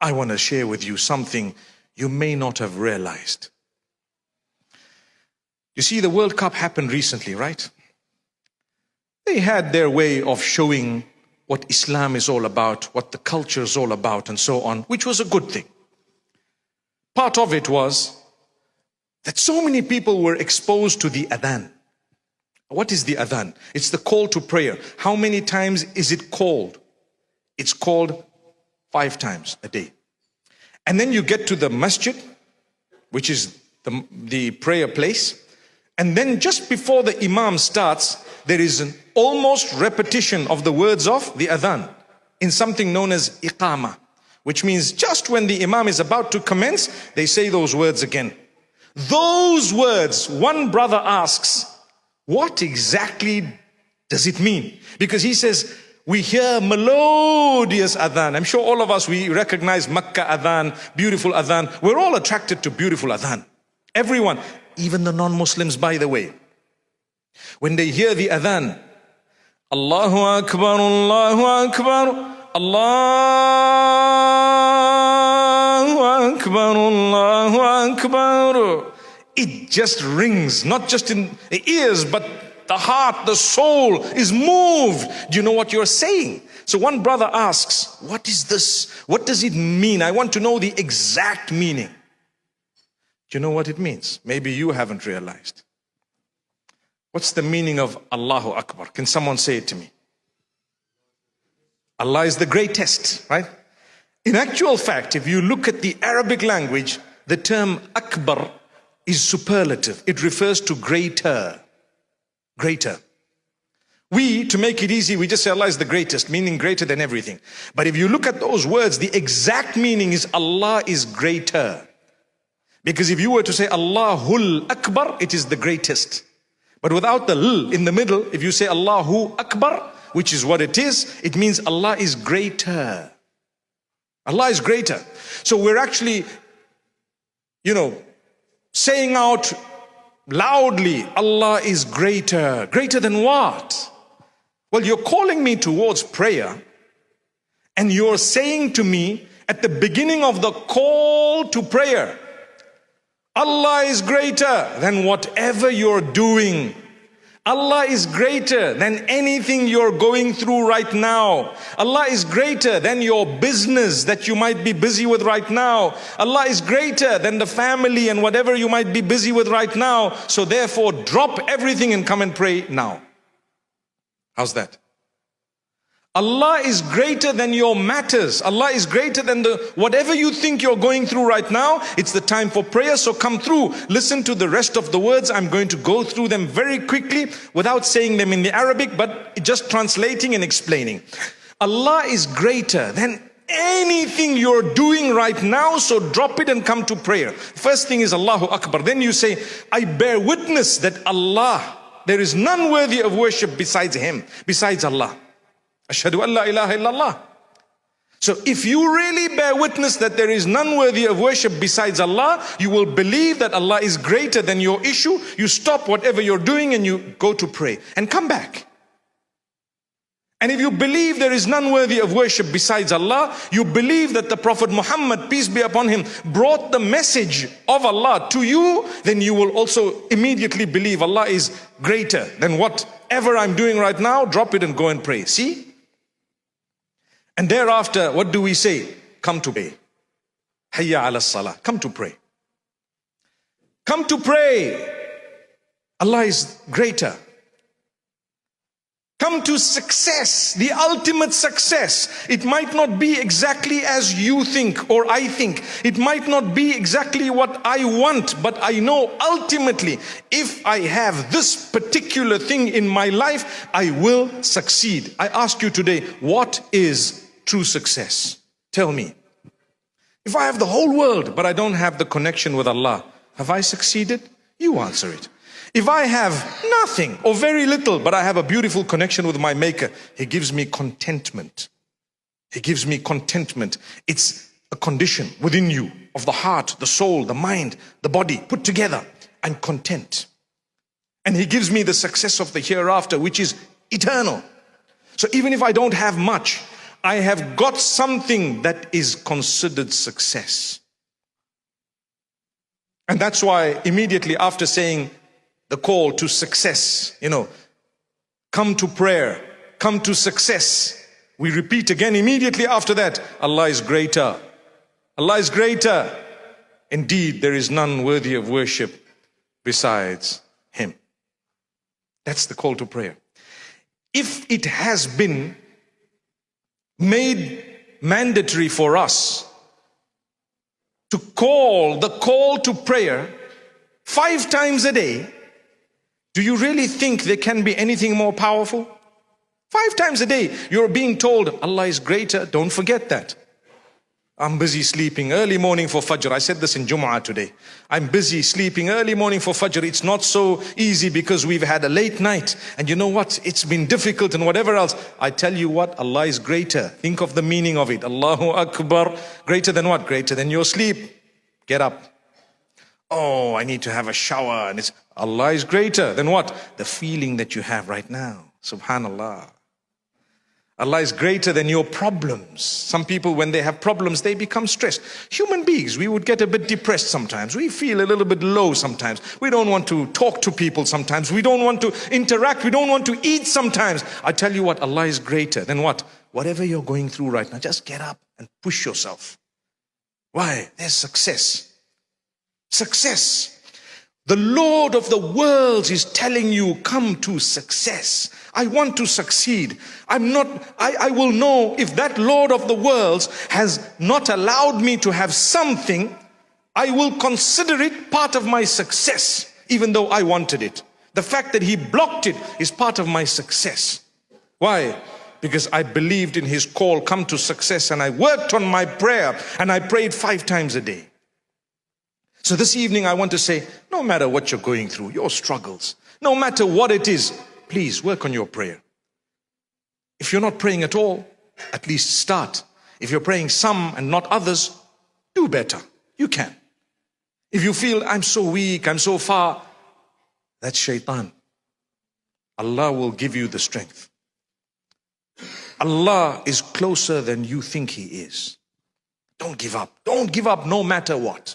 I want to share with you something you may not have realized. You see, the World Cup happened recently, right? They had their way of showing what Islam is all about, what the culture is all about, and so on, which was a good thing. Part of it was that so many people were exposed to the Adhaan. What is the Adhaan? It's the call to prayer. How many times is it called? It's called 5 times a day. And then you get to the masjid, which is the prayer place. And then just before the imam starts, there is an almost repetition of the words of the Adhaan in something known as iqama, which means just when the imam is about to commence, they say those words again. Those words, one brother asks, what exactly does it mean? Because he says, we hear melodious Adhaan. I'm sure all of us, we recognize Makkah Adhaan, beautiful Adhaan. We're all attracted to beautiful Adhaan. Everyone, even the non-Muslims, by the way. When they hear the Adhaan, Allahu Akbar, Allahu Akbar, Allahu Akbar, Allahu Akbar. It just rings, not just in the ears, but the heart, the soul is moved. Do you know what you're saying? So one brother asks, what is this? What does it mean? I want to know the exact meaning. Do you know what it means? Maybe you haven't realized. What's the meaning of Allahu Akbar? Can someone say it to me? Allah is the greatest, right? In actual fact, if you look at the Arabic language, the term Akbar is superlative. It refers to greater. Greater. We, to make it easy, we just say Allah is the greatest, meaning greater than everything. But if you look at those words, the exact meaning is Allah is greater. Because if you were to say Allahul Akbar, it is the greatest. But without the L in the middle, if you say Allahu Akbar, which is what it is, it means Allah is greater. Allah is greater. So we're actually, saying out loudly, Allah is greater. Greater than what? Well, you're calling me towards prayer, and you're saying to me at the beginning of the call to prayer, Allah is greater than whatever you're doing. Allah is greater than anything you're going through right now. Allah is greater than your business that you might be busy with right now. Allah is greater than the family and whatever you might be busy with right now. So therefore, drop everything and come and pray now. How's that? Allah is greater than your matters. Allah is greater than whatever you think you're going through right now. It's the time for prayer, so come through. Listen to the rest of the words. I'm going to go through them very quickly without saying them in the Arabic, but just translating and explaining. Allah is greater than anything you're doing right now, so drop it and come to prayer. First thing is Allahu Akbar. Then you say, I bear witness that Allah, there is none worthy of worship besides Him, besides Allah. Ashhadu an la ilaha illallah. So if you really bear witness that there is none worthy of worship besides Allah, you will believe that Allah is greater than your issue. You stop whatever you're doing and you go to pray and come back. And if you believe there is none worthy of worship besides Allah, you believe that the Prophet Muhammad, peace be upon him, brought the message of Allah to you, then you will also immediately believe Allah is greater than whatever I'm doing right now. Drop it and go and pray. See? And thereafter, what do we say? Come to pray. Hayya ala salah. Come to pray. Come to pray. Allah is greater. Come to success, the ultimate success. It might not be exactly as you think or I think. It might not be exactly what I want, but I know ultimately if I have this particular thing in my life, I will succeed. I ask you today, what is true success? Tell me. If I have the whole world, but I don't have the connection with Allah, have I succeeded? You answer it. If I have nothing or very little, but I have a beautiful connection with my Maker, He gives me contentment. He gives me contentment. It's a condition within you of the heart, the soul, the mind, the body put together. I'm content. And He gives me the success of the hereafter, which is eternal. So even if I don't have much, I have got something that is considered success. And that's why immediately after saying the call to success, come to prayer, come to success, we repeat again immediately after that, Allah is greater. Allah is greater. Indeed, there is none worthy of worship besides Him. That's the call to prayer. If it has been made mandatory for us to call the call to prayer 5 times a day, do you really think there can be anything more powerful? 5 times a day, you're being told Allah is greater. Don't forget that. I'm busy sleeping early morning for Fajr. I said this in Jumu'ah today. I'm busy sleeping early morning for Fajr. It's not so easy because we've had a late night. And you know what? It's been difficult and whatever else. I tell you what, Allah is greater. Think of the meaning of it. Allahu Akbar. Greater than what? Greater than your sleep. Get up. Oh, I need to have a shower. And Allah is greater than what? The feeling that you have right now. Subhanallah. Allah is greater than your problems. Some people, when they have problems, they become stressed. Human beings, we would get a bit depressed sometimes. We feel a little bit low sometimes. We don't want to talk to people sometimes. We don't want to interact. We don't want to eat sometimes. I tell you what, Allah is greater than what? Whatever you're going through right now, just get up and push yourself. Why? There's success. Success. The Lord of the worlds is telling you, come to success. I want to succeed. I will know if that Lord of the worlds has not allowed me to have something, I will consider it part of my success, even though I wanted it. The fact that He blocked it is part of my success. Why? Because I believed in His call, come to success, and I worked on my prayer, and I prayed 5 times a day. So this evening I want to say, no matter what you're going through, your struggles, no matter what it is, please work on your prayer. If you're not praying at all, at least start. If you're praying some and not others, do better. You can. If you feel, I'm so weak, I'm so far, that's shaitan. Allah will give you the strength. Allah is closer than you think He is. Don't give up. Don't give up no matter what.